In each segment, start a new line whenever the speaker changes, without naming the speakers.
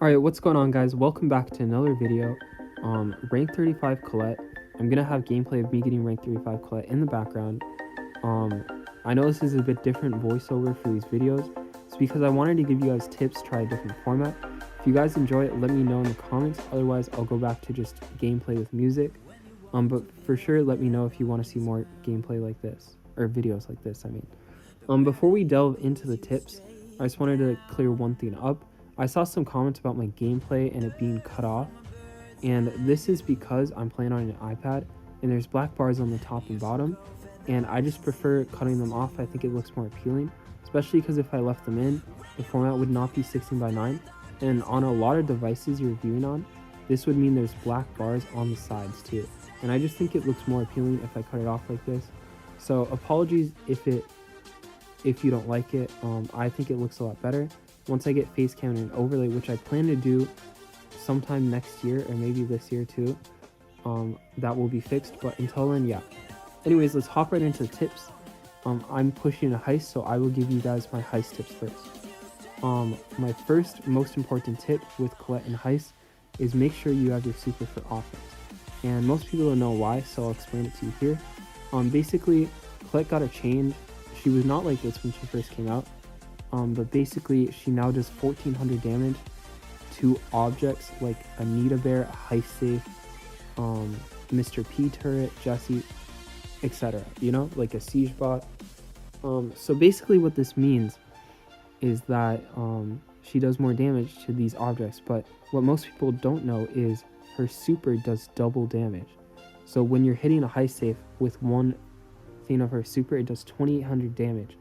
Alright, what's going on, guys? Welcome back to another video. Rank 35 Colette. I'm gonna have gameplay of me getting rank 35 Colette in the background. I know this is a bit different voiceover for these videos. It's because I wanted to give you guys tips, try a different format. If you guys enjoy it, let me know in the comments. Otherwise, I'll go back to just gameplay with music. But for sure, let me know if you want to see more gameplay like this, or videos like this, I mean. Before we delve into the tips, I just wanted to clear one thing up. I saw some comments about my gameplay and it being cut off, and this is because I'm playing on an iPad and there's black bars on the top and bottom, and I just prefer cutting them off. I think it looks more appealing, especially because if I left them in, the format would not be 16:9, and on a lot of devices you're viewing on, this would mean there's black bars on the sides too, and I just think it looks more appealing if I cut it off like this. So apologies if you don't like it. I think it looks a lot better. Once I get face cam and an overlay, which I plan to do sometime next year or maybe this year too, that will be fixed. But until then, yeah. Anyways, let's hop right into the tips. I'm pushing a heist, so I will give you guys my heist tips first. My first most important tip with Colette and heist is make sure you have your super for offense. And most people don't know why, so I'll explain it to you here. Basically, Colette got a change. She was not like this when she first came out. But basically, she now does 1400 damage to objects like a Nita Bear, a Heist Safe, Mr. P turret, Jesse, etc. You know, like a Siege bot. So basically what this means is that she does more damage to these objects, but what most people don't know is her super does double damage. So when you're hitting a Heist Safe with one thing of her super, it does 2800 damage,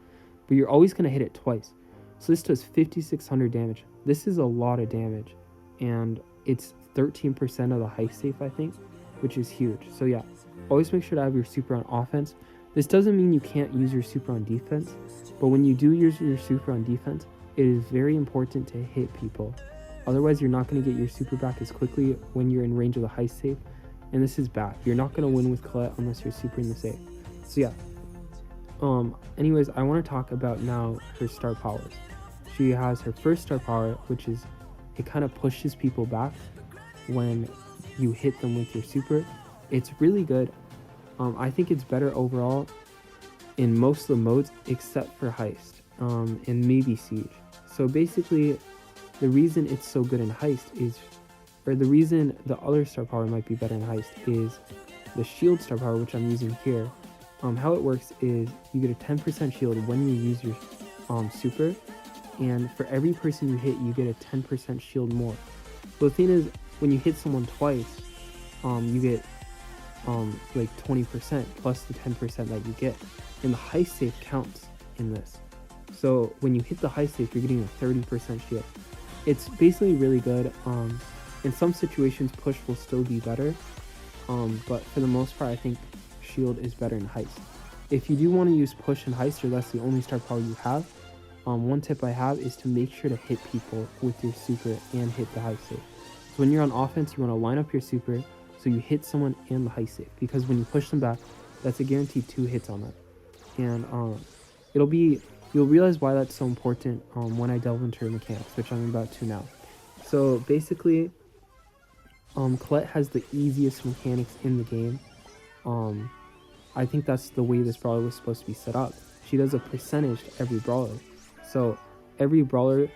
but you're always going to hit it twice. So this does 5600 damage. This is a lot of damage, and it's 13% of the Heist Safe, I think, which is huge. So yeah, always make sure to have your super on offense. This doesn't mean you can't use your super on defense, but when you do use your super on defense, it is very important to hit people. Otherwise, you're not going to get your super back as quickly when you're in range of the Heist Safe, and this is bad. You're not going to win with Colette unless you're super in the safe. So yeah. Anyways, I want to talk about now her star powers. She has her first star power, which is it kind of pushes people back when you hit them with your super. It's really good. I think it's better overall in most of the modes except for heist and maybe siege. So basically, the reason it's so good in heist is, or the reason the other star power might be better in heist is the shield star power, which I'm using here. How it works is you get a 10% shield when you use your super, and for every person you hit, you get a 10% shield more. So the thing is, when you hit someone twice, you get like 20% plus the 10% that you get, and the Heist Safe counts in this. So when you hit the Heist Safe, you're getting a 30% shield. It's basically really good. In some situations, push will still be better, but for the most part, I think shield is better in heist. If you do want to use push and heist, or that's the only star power you have, one tip I have is to make sure to hit people with your super and hit the heist safe. So when you're on offense, you want to line up your super so you hit someone and the heist safe, because when you push them back, that's a guaranteed 2 hits on that. And you'll realize why that's so important when I delve into her mechanics, which I'm about to now. So basically, Colette has the easiest mechanics in the game. I think that's the way this brawler was supposed to be set up. She does a percentage to every brawler. So every brawler,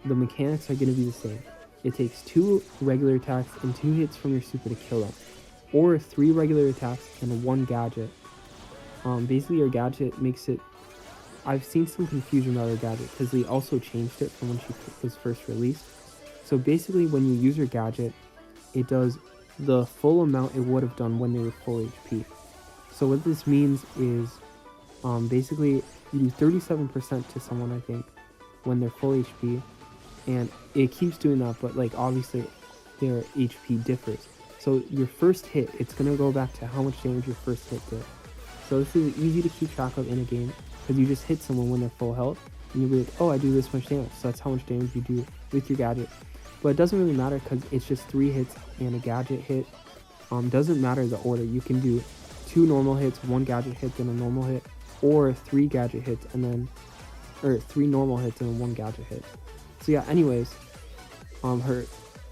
the mechanics are going to be the same. It takes 2 regular attacks and 2 hits from your super to kill them, or 3 regular attacks and 1 gadget. Basically your gadget makes it, I've seen some confusion about her gadget because they also changed it from when she was first released. So basically when you use your gadget, it does the full amount it would have done when they were full HP. So what this means is basically you do 37% to someone, I think, when they're full HP, and it keeps doing that, but like obviously their HP differs. So your first hit, it's going to go back to how much damage your first hit did. So this is easy to keep track of in a game, because you just hit someone when they're full health and you'll be like, oh, I do this much damage, so that's how much damage you do with your gadget. But it doesn't really matter because it's just 3 hits and a gadget hit. Doesn't matter the order. You can do 2 normal hits, 1 gadget hit, then a normal hit, or 3 gadget hits and then, or 3 normal hits and 1 gadget hit. So yeah, anyways, Her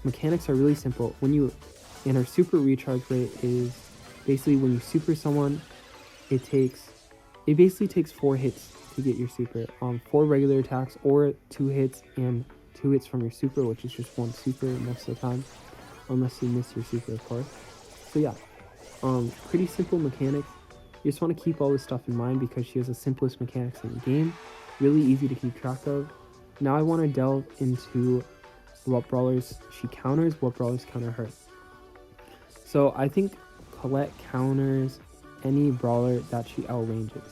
mechanics are really simple. And her super recharge rate is basically when you super someone, it basically takes 4 hits to get your super. 4 regular attacks or 2 hits and 2 hits from your super, which is just 1 super most of the time, unless you miss your super, of course. So yeah, pretty simple mechanics. You just want to keep all this stuff in mind because she has the simplest mechanics in the game. Really easy to keep track of. Now I want to delve into what brawlers she counters, what brawlers counter her. So I think Colette counters any brawler that she outranges.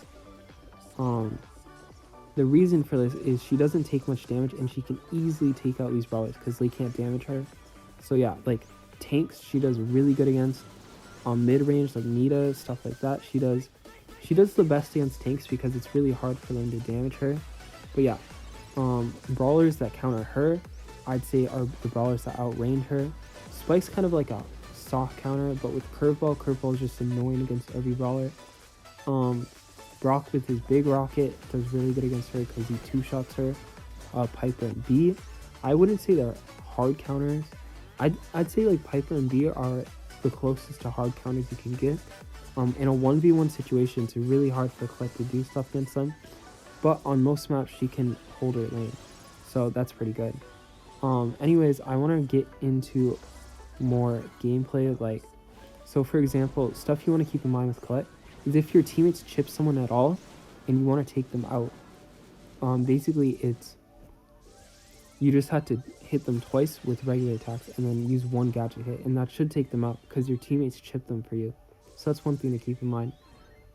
The reason for this is she doesn't take much damage and she can easily take out these brawlers because they can't damage her. So yeah, like tanks she does really good against. Mid-range like Nita, stuff like that, she does the best against tanks because it's really hard for them to damage her. But yeah, brawlers that counter her, I'd say are the brawlers that outrange her. Spike's kind of like a soft counter, but with Curveball is just annoying against every brawler. Brock with his big rocket does really good against her because he 2-shots her. Piper and B, I wouldn't say they're hard counters. I'd say like Piper and B are the closest to hard counters you can get. In a 1v1 situation, it's really hard for Colette to do stuff against them, but on most maps she can hold her lane, so that's pretty good. Anyways, I want to get into more gameplay. Like, so for example, stuff you want to keep in mind with Colette is if your teammates chip someone at all and you want to take them out, basically you just have to hit them twice with regular attacks and then use 1 gadget hit, and that should take them out because your teammates chip them for you. So that's one thing to keep in mind.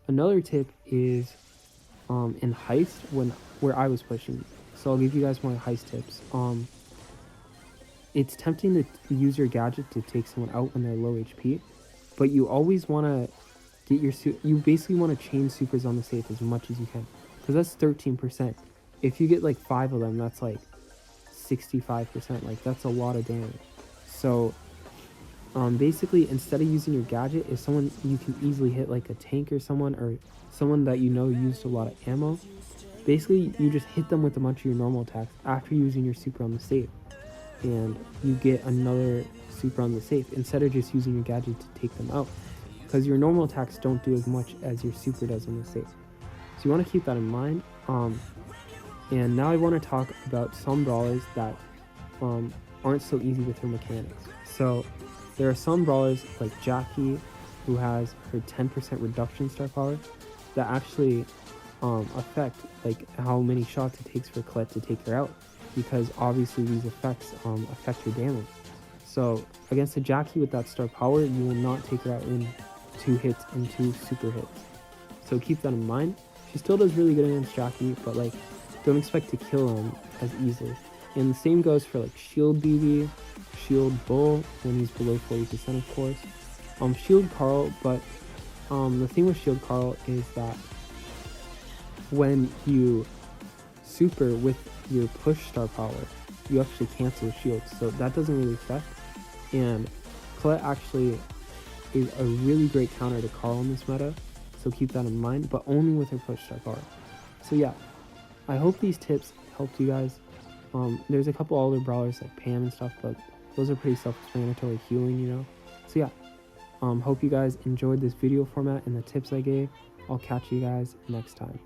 Another tip is in heist, where I was pushing. So I'll give you guys more heist tips. It's tempting to use your gadget to take someone out when they're low HP, but you always want to get you basically want to chain supers on the safe as much as you can, because that's 13%. If you get like 5 of them, that's like 65%. Like, that's a lot of damage. So basically, instead of using your gadget, if someone you can easily hit, like a tank or someone that you know used a lot of ammo, basically you just hit them with a bunch of your normal attacks after using your super on the safe, and you get another super on the safe instead of just using your gadget to take them out, because your normal attacks don't do as much as your super does on the safe. So you want to keep that in mind. And now I want to talk about some brawlers that aren't so easy with her mechanics. So there are some brawlers like Jackie, who has her 10% reduction star power, that actually affect like how many shots it takes for Colette to take her out, because obviously these effects affect your damage. So against a Jackie with that star power, you will not take her out in 2 hits and 2 super hits. So keep that in mind. She still does really good against Jackie, but like, don't expect to kill him as easily. And the same goes for like Shield BB, Shield Bull when he's below 40%, of course. Shield Carl, but the thing with Shield Carl is that when you super with your push star power, you actually cancel shields, so that doesn't really affect. And Colette actually is a really great counter to Carl in this meta, so keep that in mind, but only with her push star power. So yeah, I hope these tips helped you guys. There's a couple other brawlers like Pam and stuff, but those are pretty self-explanatory, healing, you know. So yeah, hope you guys enjoyed this video format and the tips I gave. I'll catch you guys next time.